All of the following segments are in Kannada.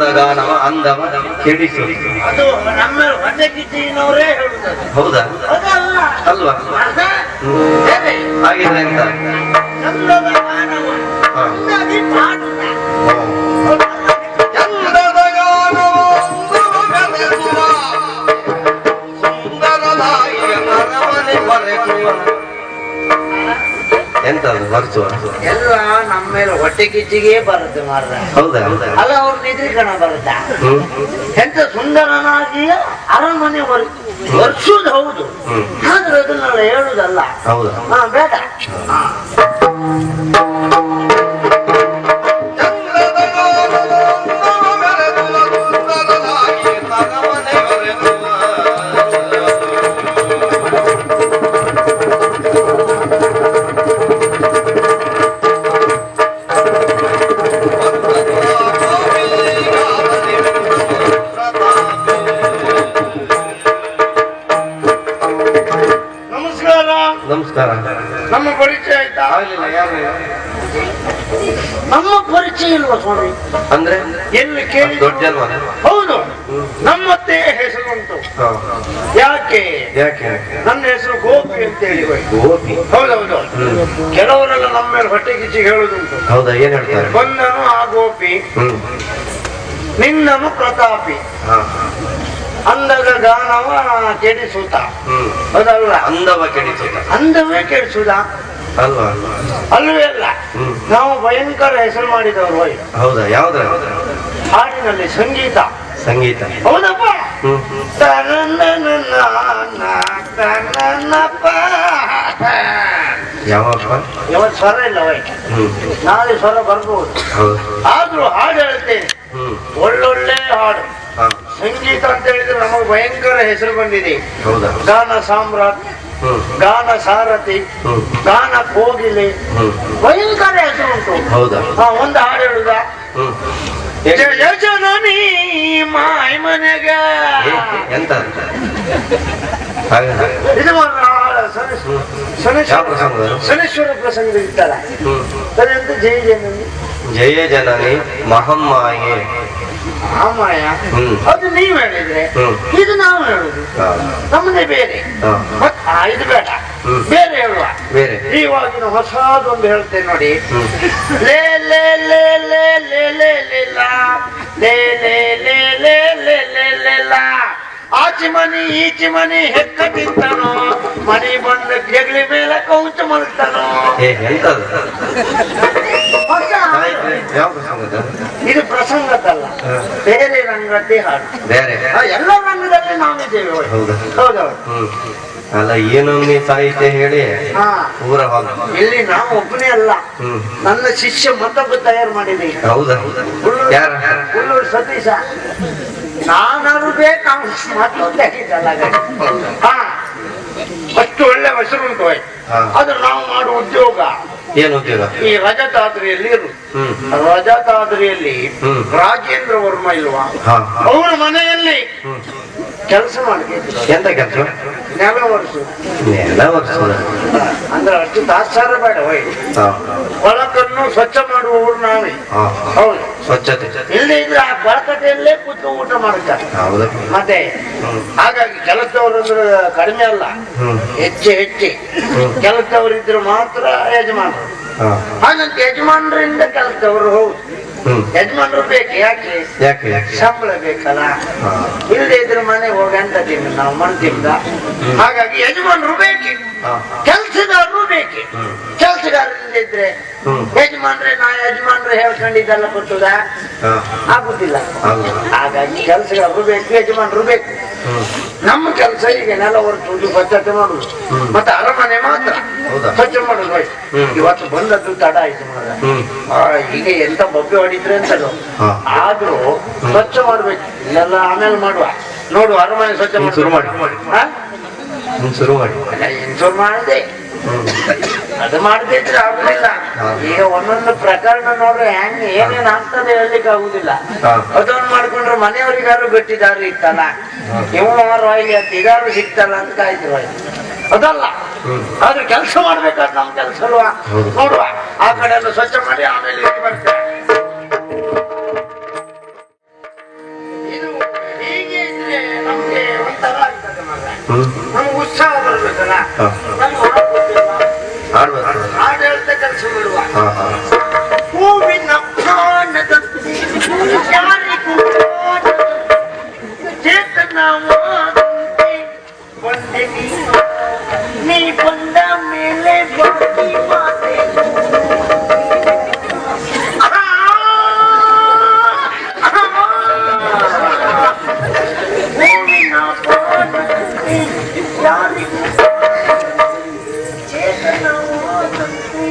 ಚಂದದ ಗಾನವ ಅಂದವ ಕೆಡಿಸು. ಅದು ನಮ್ಮ ಹೊಟ್ಟೆ ಕಿಚ್ಚಿನವರೇ ಹೇಳುತ್ತದೆ. ಹೌದಾ? ಅದಲ್ಲ ಅಲ್ವಾ? ಹೇಗೆ? ಹಾಗಿದ್ರೆ ಎಂತ? ಚಂದದ ಗಾನವ ಅಂದಾಗಿ ಪಾಡುತ್ತ. ಚಂದದ ಗಾನವ ಸುಂದರದಾಯಿಯ ಅರಮನೆ ಬರೆಸುವ. ಎಂತದು ಬರ್ಸುವ? ಎಲ್ಲ ನಮ್ಮ ಮೇಲೆ ಹೊಟ್ಟೆ ಕಿಚ್ಚಿಗೆ ಬರುತ್ತೆ ಮಾರ್ರೆ. ಹೌದಾ? ಅಲ್ಲ ಅವ್ರ ನಿದ್ರಿಕಣ ಬರುತ್ತಾ? ಎಂತ ಸುಂದರನಾಗಿ ಅರಮನೆ ವರ್ಷದ ಹೌದು, ಆದ್ರೆ ಅದನ್ನೆಲ್ಲ ಹೇಳುದಲ್ಲ. ಹೌದಾ? ಬೇಡ. ನಮಸ್ಕಾರ. ನಮ್ಮ ಪರಿಚಯ ಆಯ್ತಾ? ಆಗ್ಲಿಲ್ಲ. ಯಾರು? ನಮ್ಮ ಪರಿಚಯ ಇಲ್ವಾ ಸ್ವಾಮಿ? ಅಂದ್ರೆ ಎಲ್ಲಿ ಕೇಳಿ? ದೊಡ್ಡ ಅಲ್ವಾ? ಹೌದು, ನಮ್ಮತ್ತೆ ಹೆಸರು ಉಂಟು. ಯಾಕೆ? ಯಾಕೆ? ನನ್ನ ಹೆಸರು ಗೋಪಿ ಅಂತ ಹೇಳಿ. ಗೋಪಿ? ಹೌದೌದು. ಕೆಲವರೆಲ್ಲ ನಮ್ಮ ಮೇಲೆ ಹೊಟ್ಟೆ ಕಿಚ್ಚಿ ಹೇಳುದುಂಟು. ಹೌದಾ? ಏನ್ ಹೇಳ್ತಾರೆ? ಬಂದನು ಆ ಗೋಪಿ, ನಿನ್ನನು ಪ್ರತಾಪಿ, ಅಂದದ ಗಾನವ ಕೆಡಿಸುತ್ತ. ಹೌದಲ್ಲ? ಅಂದವ ಕೆಡಿಸುತ್ತ. ಅಂದವೇ ಕೆಡಿಸುದ ಅಲ್ವಾ? ಅಲ್ವೇ ಅಲ್ಲ. ನಾವು ಭಯಂಕರ ಹೆಸರು ಮಾಡಿದವರು. ಹೋಯ್. ಹೌದಾ? ಯಾವ್ದ್ರ? ಹಾಡಿನಲ್ಲಿ ಸಂಗೀತ. ಸಂಗೀತ? ಹೌದಪ್ಪ. ಯಾವಪ್ಪ? ಇವತ್ತು ಸ್ವರ ಇಲ್ಲ ಹೋಯ್. ನಾಳೆ ಸ್ವರ ಬರ್ಬಹುದು. ಆದ್ರೂ ಹಾಡು ಹೇಳ್ತೇನೆ. ಒಳ್ಳೊಳ್ಳೆ ಹಾಡು. ಸಂಗೀತ ಅಂತ ಹೇಳಿದ್ರೆ ನಮಗೆ ಭಯಂಕರ ಹೆಸರು ಬಂದಿದೆ. ಗಾನ ಸಾಮ್ರಾಟ್, ಗಾನ ಸಾರಥಿ, ಗಾನ ಕೋಗಿಲೆ, ಭಯಂಕರ ಹೆಸರು ಉಂಟು. ಒಂದು ಹಾಡು ಹೇಳುದ? ಜಯ ಜನನಿ ಮಾಯ ಮನೆಗ. ಎಂತ? ಇದು ಶನೇಶ್ವರ ಪ್ರಸಂಗ ಇರ್ತಲ್ಲ, ಅದೆಂತ ಜಯ ಜನನಿ. ಜಯ ಜನನಿ ಮಹಮ್ಮಾಯೆ. ಮಾಯ ಅದು ನೀವ್ ಹೇಳಿದ್ರೆ, ಇದು ನಾವು ಹೇಳುದು. ನಮ್ಮದೇ ಬೇರೆ. ಇದು ಬೇಡ, ಬೇರೆ ಹೇಳುವ. ಇವಾಗಿನ ಹೊಸದೊಂದು ಹೇಳ್ತೇನೆ ನೋಡಿ. ಲೇ ಲೇ ಲೇ ಲೇ ಲೇ ಲೇ ಲೇ ಲಾ ಲೇ ಲೇ ಲೇ ಲೇ ಲೇ ಲೇ ಲೇ ಲಾ. ಆಚಿ ಮನಿ ಈಚಿ ಮನಿ ಹೆಕ್ಕ ತಿಂತಾನೋ, ಮನಿ ಬಂದ ಜಗಲಿ ಮೇಲೆ ಕೌಚ ಮಲ್ತಾನೋ. ಇದು ಪ್ರಸಂಗದಲ್ಲ, ಬೇರೆ ರಂಗದ್ದೇ ಹಾಡು. ಬೇರೆ ಎಲ್ಲ ರಂಗದಲ್ಲಿ ನಾವಿದ್ದೇವೆ. ಹೌದೌದು. ಅಲ್ಲ, ಏನೊಮ್ಮೆ ಸಾಹಿತ್ಯ ಹೇಳಿ ಊರ ಇಲ್ಲಿ ನಾವು ಒಬ್ಬನೇ ಅಲ್ಲ, ನನ್ನ ಶಿಷ್ಯ ಮತ್ತೊಬ್ಬ ತಯಾರು ಮಾಡಿದ್ದೀನಿ. ಹೌದಾ? ಹುಲ್ಲೂರು ಸತೀಶ. ನಾನಾರು ಬೇಕು ಮತ್ತೊಂದು ಆಗಿದ್ದಲ್ಲ. ಅಷ್ಟು ಒಳ್ಳೆ ಹೆಸರುಂಟು. ಆದ್ರೆ ನಾವು ಮಾಡುವ ಉದ್ಯೋಗ ಏನು ಉದ್ಯೋಗ? ಈ ರಜತಾದ್ರಿಯಲ್ಲಿ ಇರು. ರಜತಾದ್ರಿಯಲ್ಲಿ ರಾಜೇಂದ್ರ ವರ್ಮ ಇಲ್ವಾ, ಅವರ ಮನೆಯಲ್ಲಿ ಕೆಲಸ ಮಾಡ್ಬೇಕು. ಎಂತ ಕೆಲಸ? ನೆಲ ಒರೆಸು. ನೆಲ ಒರೆಸೋದು ಅಂದ್ರೆ ಅಷ್ಟು ತಾತ್ಸಾರ ಬೇಡ. ಹೋಯ್, ಒಳಕನ್ನು ಸ್ವಚ್ಛ ಮಾಡುವವರು ನಾವೇ. ಹೌದು, ಸ್ವಚ್ಛತೆ ಇಲ್ಲದೆ ಇದ್ರೆ ಆ ಬಳಕಟೆಯಲ್ಲೇ ಕೂತು ಊಟ ಮಾಡ್ತಾರೆ. ಮತ್ತೆ ಹಾಗಾಗಿ ಕೆಲಸದವರು ಅಂದ್ರೆ ಕಡಿಮೆ ಅಲ್ಲ, ಹೆಚ್ಚೆ ಕೆಲಸದವರಿದ್ರು ಮಾತ್ರ ಯಜಮಾನರು. ಹಾಗಂತ ಯಜಮಾನರಿಂದ ಕೆಲಸದವರು. ಹೌದು, ಯಜಮಾನರು ಬೇಕು. ಯಾಕೆ? ಸಂಬಳ ಬೇಕಲ್ಲ. ಇಲ್ಲದೆ ಇದ್ರೆ ಮನೆ ಹೋಗಿ ಅಂತ ತಿಂದು ನಾವು ಮಾಡ್ತಿದ್ದ. ಹಾಗಾಗಿ ಯಜಮಾನರು ಬೇಕೆ, ಕೆಲಸಗಾರರು ಬೇಕೆ. ಕೆಲಸಗಾರರಿಂದ ಇದ್ರೆ ಯಜಮಾನ್ರೆ ಯಜಮಾನ್ರೆ ಹೇಳ್ಕೊಂಡಿದ್ದೆಲ್ಲ ಗೊತ್ತದ ಆಗುದಿಲ್ಲ. ಹಾಗಾಗಿ ಕೆಲಸಗಾರರು ಬೇಕು, ಯಜಮಾನರು ಬೇಕು. ನಮ್ಮ ಕೆಲಸ ಈಗ ನೆಲ ಒರೆಸುವುದು, ಸ್ವಚ್ಛತೆ ಮಾಡುದು, ಮತ್ತೆ ಅರಮನೆ ಮಾತ್ರ ಸ್ವಚ್ಛ ಮಾಡುದು. ಇವತ್ತು ಬಂದದ್ದು ತಡ ಆಯ್ತು ಮಾಡ. ಈಗ ಎಂತ ಬೊಬ್ಬೆ ಹೊಡಿದ್ರೆ ಅಂತದ್ದು. ಆದ್ರೂ ಸ್ವಚ್ಛ ಮಾಡ್ಬೇಕು. ಇಲ್ಲೆಲ್ಲ ಆಮೇಲೆ ಮಾಡುವ. ನೋಡು, ಅರಮನೆ ಸ್ವಚ್ಛ ಮಾಡಿ ಶುರು ಮಾಡಿ. ಶುರು ಮಾಡಿದೆ, ಅದು ಮಾಡದೇ ಇದ್ರೆ ಆಗುದಿಲ್ಲ. ಈಗ ಒಂದೊಂದು ಪ್ರಕರಣ ನೋಡ್ರೆ ಹೆಂಗ್ ಏನೇನ್ ಆಗ್ತದೆ ಹೇಳಲಿಕ್ಕೆ ಆಗುದಿಲ್ಲ. ಅದೊಂದು ಮಾಡ್ಕೊಂಡ್ರೆ ಮನೆಯವರಿಗಾರು ಗಟ್ಟಿದಾರು ಇತ್ತಲ್ಲ, ಇವನವರು ಇಲ್ಲಿ ಅಂತ ಇದಾರು ಸಿಕ್ತಲ್ಲ ಅಂತ ಕಾಯ್ತಿರುವ. ಅದಲ್ಲ, ಆದ್ರೆ ಕೆಲಸ ಮಾಡ್ಬೇಕಾದ್ರೆ ನಮ್ ಕೆಲಸ ಅಲ್ವಾ. ನೋಡುವ, ಆ ಕಡೆ ಎಲ್ಲ ಸ್ವಚ್ಛ ಮಾಡಿ ಆಮೇಲೆ ಇಲ್ಲಿ ಬರ್ತೇವೆ. ಹಾ ಹಾ ಹೂವಿನ ಪ್ರಾಣದಂತೆ ಯಾರಿಗೂ ಚೇತನವಾದಂತೆ ಬಂದೆ ನೀ ಬಂದ ಮೇಲೆ ಬಾಕಿ ಮಾತೆ ಹೂವಿನ ಪ್ರಾಣದಂತೆ ಯಾರಿಗೂ ಚೇತನವಾದಂತೆ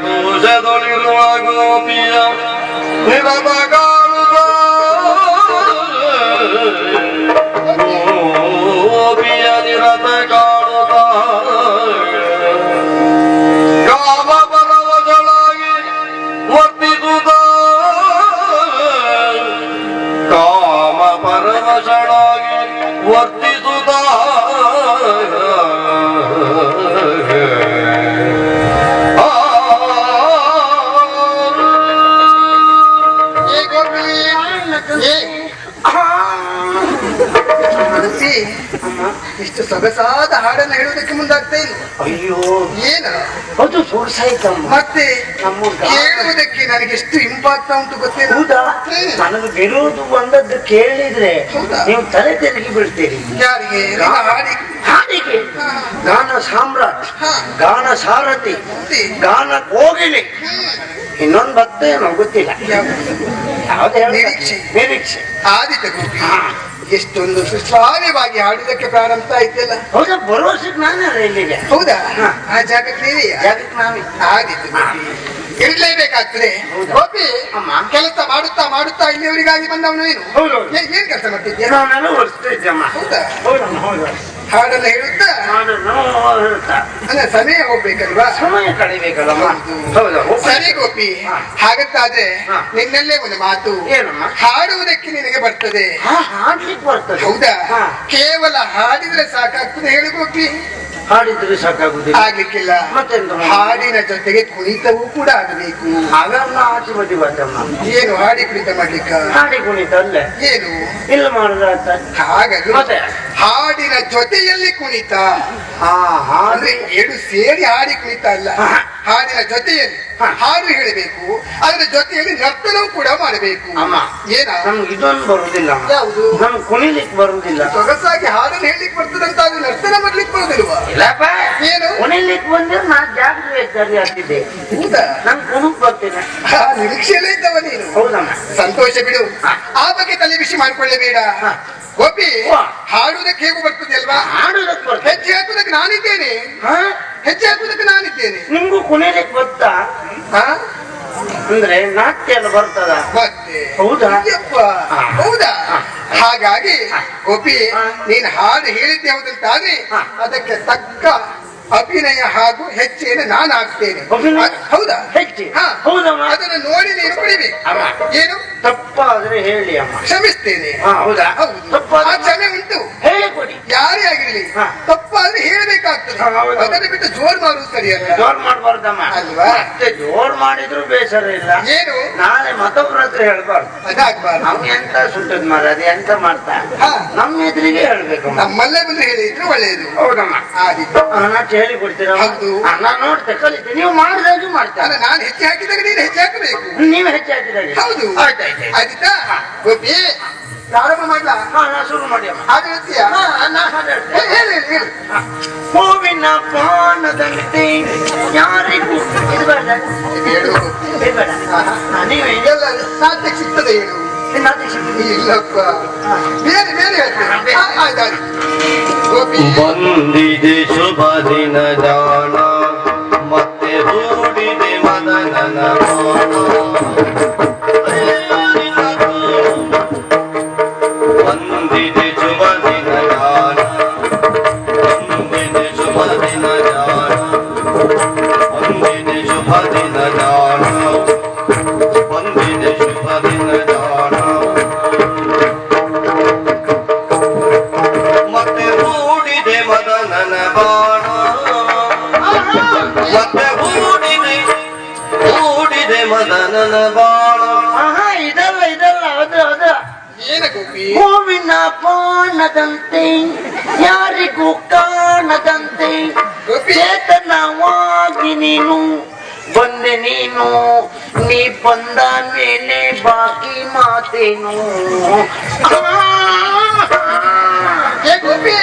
ದೋಷದೊಳಿರುವ ಗೋಪಿಯ ನಿರತ ಕಾಣುತ್ತ ಗೋಪಿಯ ನಿರತ ಕಾಣುತ್ತ ಕಾಮ ಪರವಶಳಾಗಿ ವರ್ತಿಸುತ್ತ ಕಾಮ ಪರವಶಳಾಗಿ ವರ್ತಿಸುತ್ತ ಇಷ್ಟು ಸೊಗಸಾದ ಹಾಡನ್ನು ಹೇಳುವುದಕ್ಕೆ ಮುಂದಾಗ್ತಾ ಇಲ್ಲ. ಅಯ್ಯೋ ಏನ ಅದು ಸೊಗಸಾಯ್ತಮ್ಮ. ಮತ್ತೆ ನಮ್ಮ ಕೇಳುವುದಕ್ಕೆ ನನಗೆ ಎಷ್ಟು ಇಂಪಾಗ್ತಾ ಉಂಟು ಗೊತ್ತೇನು? ಹೌದಾ? ನನಗೆ ಬಿರುವುದು ಬಂದದ್ದು ಕೇಳಿದ್ರೆ ಹೌದಾ? ನೀವು ತಲೆ ತೆರಿಗೆ ಬೀಳ್ತೀರಿ. ಯಾರಿಗೆ? ಹಾಡಿಗೆ ಗಾನ ಸಾಮ್ರಾಟ್, ಗಾನ ಸಾರಥಿ, ಗಾನ ಕೋಗಿಲೆ, ಇನ್ನೊಂದು ಭಕ್ತೇನೋ ಗೊತ್ತಿಲ್ಲ. ಯಾವ್ದು ನಿರೀಕ್ಷೆ. ನಿರೀಕ್ಷೆ. ಆದಿತ್ಯ ಗೋಪಿ ಎಷ್ಟೊಂದು ಸುಶ್ರಾವ್ಯವಾಗಿ ಹಾಡುವುದಕ್ಕೆ ಪ್ರಾರಂಭ ಆಯ್ತಲ್ಲ. ಹೌದಾ? ಬರೋಸಕ್ಕೆ ನಾನೇ ಇಲ್ಲಿಗೆ. ಹೌದಾ? ಆ ಜಾಗಕ್ಕೆ ನೀವೇ? ಜಾಗಕ್ಕೆ ನಾವೇ. ಆದಿತ್ಯ ಗೋಪಿ ಇರ್ಲೇಬೇಕಾಗ್ತದೆ. ಗೋಪಿ ಕೆಲಸ ಮಾಡುತ್ತಾ ಮಾಡುತ್ತಾ ಇಲ್ಲಿಯವರಿಗಾಗಿ ಬಂದವನು ಏನು? ಏನ್ ಕೆಲಸ ಮಾಡ್ತಿದ್ಯಾ? ನಾನೆಲ್ಲ ಓಡಿಸ್ತಾ ಇದ್ದಮ್ಮ. ಹೌದಾ? ಹೌದಮ್ಮ. ಹೌದು. ಹಾಡನ್ನ ಹೇಳುತ್ತಾ ಹೇಳುತ್ತಾ ಅಲ್ಲ ಸಮಯ ಹೋಗ್ಬೇಕಲ್ವಾ? ಸಮಯ ಕಳಿಬೇಕಲ್ಲಮ್ಮ. ಹೌದಾ? ಸರಿ ಗೋಪಿ, ಹಾಗಂತಾದ್ರೆ ನಿನ್ನಲ್ಲೇ ಒಂದು ಮಾತು. ಏನಮ್ಮ? ಹಾಡುವುದಕ್ಕೆ ನಿನಗೆ ಬರ್ತದೆ? ಹಾಡ್ಲಿಕ್ಕೆ ಬರ್ತದೆ. ಹೌದಾ? ಕೇವಲ ಹಾಡಿದ್ರೆ ಸಾಕಾಗ್ತದೆ ಹೇಳು ಗೋಪಿ? ಹಾಡಿದ್ರೆ ಸಾಕಾಗುದಿಲ್ಲ. ಆಗ್ಲಿಕ್ಕಿಲ್ಲ. ಮತ್ತೆಂತ? ಹಾಡಿನ ಜೊತೆಗೆ ಕುಣಿತವೂ ಕೂಡ ಆಗಬೇಕು. ಹಾಗಲ್ಲ ಆಚೆ ಬದಿ ಬರ್ತಮ್ಮ. ಏನು ಹಾಡಿ ಕುಣಿತ ಮಾಡ್ಲಿಕ್ಕ? ಹಾಡಿ ಕುಣಿತ ಅಲ್ಲ. ಏನು ಇಲ್ಲ ಮಾಡುದ ಹಾಗಲ್ಲ. ಮತ್ತೆ ಹಾಡಿನ ಜೊತೆಯಲ್ಲಿ ಕುಣಿತ. ಅಂದ್ರೆ ಎರಡು ಸೇರಿ ಹಾಡಿ ಕುಣಿತ ಅಲ್ಲ. ಹಾಡಿನ ಜೊತೆಯಲ್ಲಿ ಹಾಡು ಹೇಳಬೇಕು, ಅದರ ಜೊತೆಯಲ್ಲಿ ನರ್ತನವೂ ಕೂಡ ಮಾಡಬೇಕು. ಅಮ್ಮ ಏನ? ನಮ್ಗೆ ಇದೊಂದು ಬರುದಿಲ್ಲ. ಯಾವುದು? ನಮ್ಗೆ ಕುಣಿಲಿಕ್ಕೆ ಬರುದಿಲ್ಲ. ಸೊಗಸಾಗಿ ಹಾಡನ್ನು ಹೇಳಲಿಕ್ಕೆ ಬರ್ತದಂತ ಅದು ನರ್ತನ ಮಾಡ್ಲಿಕ್ಕೆ ಬರುದಿಲ್ವಾ? ಇಲ್ಲಪ್ಪ. ಏನು? ಕುಣಿಲಿಕ್ಕೆ ಬಂದ್ರೆ ನಾ ಜಾಗೃತಿ ಸರಿ ಆಗ್ತಿದ್ದೆ. ಹೌದಾ? ನನ್ ಕುಣಕ್ ಬರ್ತೇನೆ. ನಿರೀಕ್ಷೆಯಲ್ಲೇ ಇದ್ದವ ನೀನು. ಹೌದಮ್ಮ. ಸಂತೋಷ ಬಿಡು. ಆ ಬಗ್ಗೆ ತಲೆ ಬಿಸಿ ಮಾಡ್ಕೊಳ್ಳೇಬೇಡ. ಗೋಪಿ, ಹಾಡುವುದಕ್ಕೆ ಹೇಗೂ ಬರ್ತದೆ ಅಲ್ವಾ? ಹಾಡುವುದಕ್ಕೆ ಬರ್ತದೆ. ಹೆಜ್ಜೆ ಹಾಕುವುದಕ್ಕೆ ನಾನಿದ್ದೇನೆ. ಹೆಜ್ಜೆ ಹಾಕುವುದಕ್ಕೆ ನಾನಿದ್ದೇನೆ. ನಿಮ್ಗೂ ಕುಣಿಲಿಕ್ಕೆ ಗೊತ್ತಾ? ಅಂದ್ರೆ ನಾಟ್ಯ ಎಲ್ಲ ಬರ್ತದ? ಮತ್ತೆ ಹೌದಾ? ಹೌದಾ? ಹಾಗಾಗಿ ಗೋಪಿ, ನೀನ್ ಹಾಡು ಹೇಳಿದ್ದೆ ಹೌದಂತಾದ್ರೆ ಅದಕ್ಕೆ ತಕ್ಕ ಅಭಿನಯ ಹಾಗೂ ಹೆಜ್ಜೆಯನ್ನು ನಾನು ಹಾಕ್ತೇನೆ. ಹೌದಾ? ಹೆಜ್ಜೆ. ಹೌದಮ್ಮ. ಅದನ್ನು ನೋಡಿ ನೀನು ಕುಡಿಬೇಕು. ಏನು ತಪ್ಪಾದ್ರೆ ಹೇಳಿ ಅಮ್ಮ. ಕ್ಷಮಿಸ್ತೇನೆ. ಹೌದಾ? ಹೌದು. ಆ ಕ್ಷಮೆ ಉಂಟು. ಹೇಳಿಕೊಡಿ. ಯಾರೇ ಆಗಿರ್ಲಿ ತಪ್ಪಾದ್ರೆ ಹೇಳಬೇಕಾಗ್ತದೆ. ಅದನ್ನು ಬಿಟ್ಟು ಜೋರ್ ಮಾಡುವುದು ಸರಿಯಲ್ಲ. ಜೋರ್ ಮಾಡ್ಬಾರ್ದಮ್ಮ. ಅಲ್ವಾ? ಮತ್ತೆ ಜೋರ್ ಮಾಡಿದ್ರು ಬೇಸರ ಇಲ್ಲ. ಏನು? ನಾಳೆ ಮತ್ತೊಬ್ಬರ ಹತ್ರ ಹೇಳ್ಬಾರ್ದು. ಅದಾಗ್ಬಾರ್ದು. ನಮ್ಗೆ ಎಂತ ಸುಟ್ಟದ್ ಮಾರ, ಅದು ಎಂತ ಮಾಡ್ತಾ ನಮ್ಮ ಎದುರಿಗೆ ಹೇಳ್ಬೇಕು. ನಮ್ಮಲ್ಲೇ ಬಂದು ಹೇಳಿದ್ರೆ ಒಳ್ಳೆಯದು. ಹೌದಮ್ಮ. ಆದಿತ್ತು. ನಾಟ್ಯ ಹೇಳಿ ಕೊಡ್ತೀರಾ? ಹೌದು. ನಾನು ನೋಡ್ತೆ ಕಲಿತೆ. ನೀವು ಮಾಡಿದಾಗೆ ಮಾಡ್ತಾರೆ. ನಾನು ಹೆಜ್ಜೆ ಹಾಕಿದಾಗ ನೀನು ಹೆಜ್ಜೆ ಹಾಕಬೇಕು. ನೀವು ಹೆಚ್ಚು ಹಾಕಿದಾಗೆ. ಹೌದು. ಆಯ್ತಾಯ್ತು. ಆಯ್ತಾ ಗೋಪಿ? ಪ್ರಾರಂಭ ಮಾಡ್ಲಾ? ನಾ ಶುರು ಮಾಡಿ ಅಮ್ಮ. ಹಾಗೆ ಹೇಳ್ತೀಯಾ? ಹೇಳಿ ಹೇಳಿ. ಹೂವಿನ ಪಾನದಂತೆ ಯಾರಿಗೂ ಇದು ಬೇಡ. ಹೇಳು. ಇದು ಬೇಡ. ನೀವೇ ಎಲ್ಲ ನಾಟ್ಯಕ್ಕೆ ಸಿಗ್ತದೆ ಹೇಳು. ಇಲ್ಲಪ್ಪ, ಬೇರೆ ಬೇರೆ ಹೇಳ್ತೇನೆ. ಆಯ್ತಾಯ್ತು ಗೋಪಿ. ಬಂದಿದೆ ಶುಭ ದಿನ ಜಾಣ, ಮತ್ತೆ ಹೂಡಿದೆ ಮದನನ ಬಾಣ. ಬಂದಿದೆ ಶುಭ ದಿನ ಜಾಣ, ಬಂದಿದೆ ಶುಭ ದಿನ ಜಾಣ, ಬಂದಿದೆ ಶುಭ ದಿನ ಜಾಣ, ಬಂದಿದೆ ಶುಭ ದಿನ ಜಾಣ. ಮತ್ತೆ ಹೂಡಿದೆ ಮದನನ ಬಾಣ. ಏನ ಗೋಪಿ? ಹೂವಿನ ಪಾನದಂತೆ ಯಾರಿಗೂ ಕಾಣದಂತೆ ಗೋಪಿ. ಚೇತನವಾಗಿ ನೀನು ಬಂದೆ ನೀನು, ನೀ ಬಂದ ಮೇಲೆ ಬಾಕಿ ಮಾತೇನು. ಏ ಗೋಪಿ,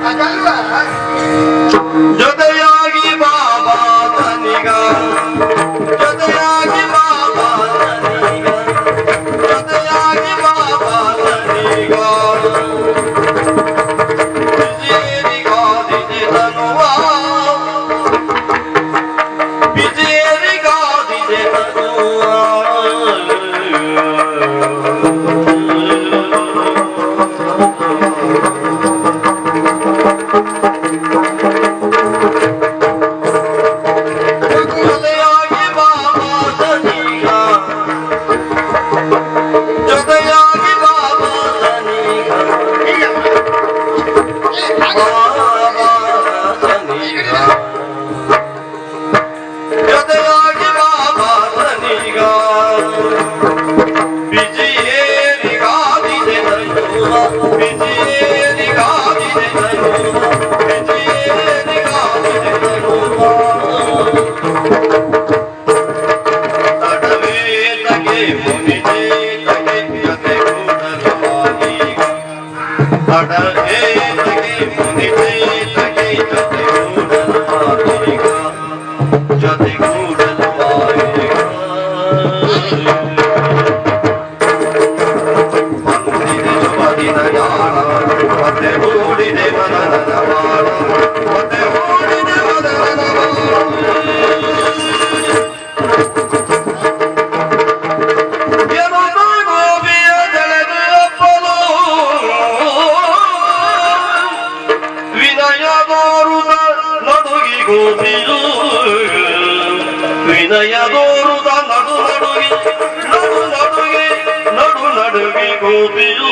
ಅದಲ್ವಾ? ಜೊತೆಯಾಗಿ ಬಾಬಾ ತನಿಗ, ಜೊತೆಯಾಗಿ ಬಾಬಾ ತನಿಗ, ಜೊತೆಯಾಗಿ ಬಾಬಾ ತನಿಗ. ಬಿಜೇರಿಗಾದಿದೆ ತನುವ, ಬಿಜೇರಿಗಾದಿದೆ ತನುವ. ಜೊತೆಯಾಗಿ ಬಾಬಾ ತನಿಗ, ಜೊತೆಯಾಗಿ ಬಾಬಾ ತನಿಗ, ಬಾಬಾ ತನಿಗ, ಜೊತೆಯಾಗಿ ಬಾಬಾ ತನಿಗ. ಬಿಜಿಯೇರಿಗಾದಿದೆ ತನುವ, ಬಿಜಿಯೇರಿಗಾದಿದೆ ತನುವ, ಬಿಜಿಯೇರಿಗಾದಿದೆ ತನುವ. ತಡವೇತಗೆ ಮುನಿದೇತಗೆ ಜೊತೆಗೂಡಲು ಬಾಗೀಗ, ತಡವೇತಗೆ ಮುನಿದೇತಗೆ ಜೊತೆಗೂಡಲು ಬಾಗೀಗ, ಜೊತೆಗೂಡಲು ಬಾಗೀಗ. ಬಂದಿದೆ ಶುಭ ದಿನ ಯಾಣ, ಮತ್ತೆ ಹೂಡಿದೆ ಮನದ ಬಾಣ, ಮತ್ತೆ ಹೂಡಿದೆ ಮನದ ಬಾಣ. ಗೋಪಿಯ ತಲೆದು ಅಪ್ಪಲು ವಿನಯದೋರುದ ನಡುಗಿ ಗೋಪಿಯು, ವಿನಯದೋರುದ ನಡು ನಡುಗಿ, ನಡು ನಡುಗಿ, ನಡು ನಡುಗಿ ಗೋಪಿಯು.